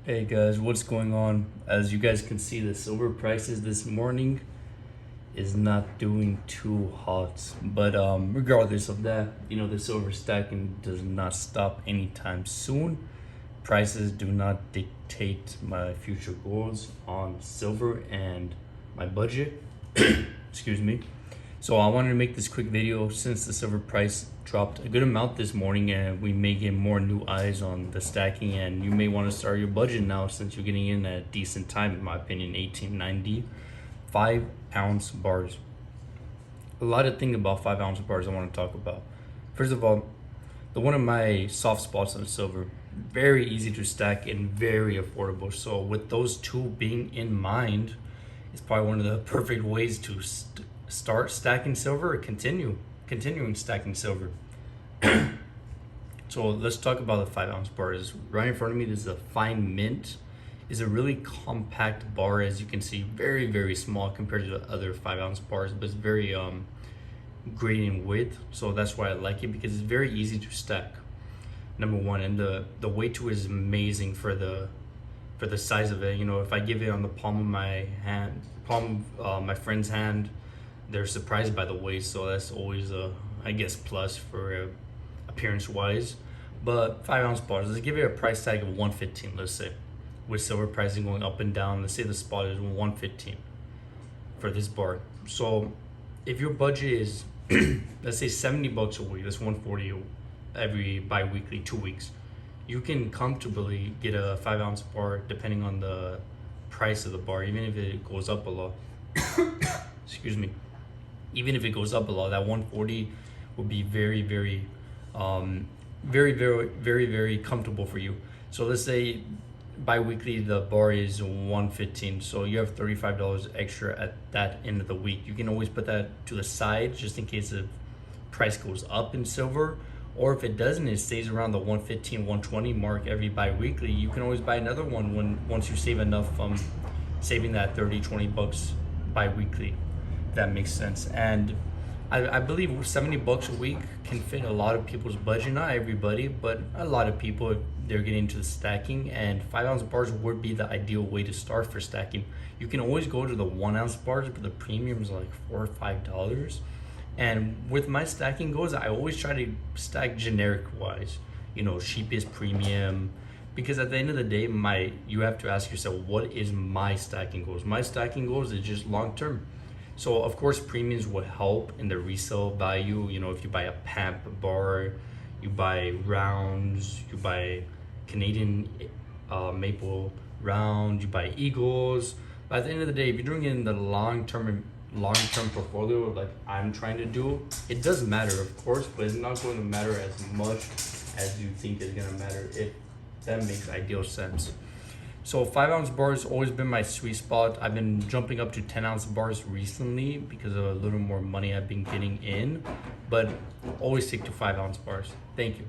Hey guys, what's going on? As you guys can see, the silver prices this morning is not doing too hot. But regardless of that, the silver stacking does not stop anytime soon. Prices do not dictate my future goals on silver and my budget. Excuse me. So I wanted to make this quick video since the silver price dropped a good amount this morning, and we may get more new eyes on the stacking, and you may want to start your budget now since you're getting in at a decent time, in my opinion. 1890 5-ounce bars. A lot of things about 5-ounce bars I want to talk about. First of all, one of my soft spots on silver, very easy to stack and very affordable. So with those two being in mind, it's probably one of the perfect ways to start stacking silver or continuing stacking silver. So let's talk about the 5-ounce bars. Right in front of me, this is a fine mint. It's a really compact bar, as you can see, very, very small compared to the other 5-ounce bars, but it's very great in width. So that's why I like it, because it's very easy to stack, number one, and the weight to it is amazing for the size of it. If I give it on the palm of my hand, my friend's hand, they're surprised by the weight, so that's always a, I guess, plus for appearance wise. But 5-ounce bars, let's give it a price tag of 115. Let's say, with silver pricing going up and down, let's say the spot is 115 for this bar. So if your budget is let's say $70 a week, that's 140 every bi-weekly 2 weeks, you can comfortably get a 5-ounce bar depending on the price of the bar, even if it goes up a lot. Excuse me. Even if it goes up a lot, that 140 would be very, very very comfortable for you. So let's say bi-weekly the bar is 115, so you have $35 extra at that end of the week. You can always put that to the side just in case the price goes up in silver, or if it doesn't, it stays around the 115 120 mark every bi-weekly. You can always buy another one once you save enough from saving that $30-20 bi-weekly. That makes sense. And I believe $70 a week can fit a lot of people's budget. Not everybody, but a lot of people, if they're getting into the stacking, and 5-ounce bars would be the ideal way to start for stacking. You can always go to the 1-ounce bars, but the premium is like $4 or $5. And with my stacking goals, I always try to stack generic wise, cheapest premium, because at the end of the day, you have to ask yourself, what is my stacking goals? My stacking goals is just long term. So of course, premiums will help in the resale value. If you buy a Pamp bar, you buy rounds, you buy Canadian maple round, you buy Eagles. But at the end of the day, if you're doing it in the long-term portfolio like I'm trying to do, it does matter, of course, but it's not going to matter as much as you think it's going to matter, if that makes ideal sense. So 5-ounce bars always been my sweet spot. I've been jumping up to 10-ounce bars recently because of a little more money I've been getting in, but always stick to 5-ounce bars. Thank you.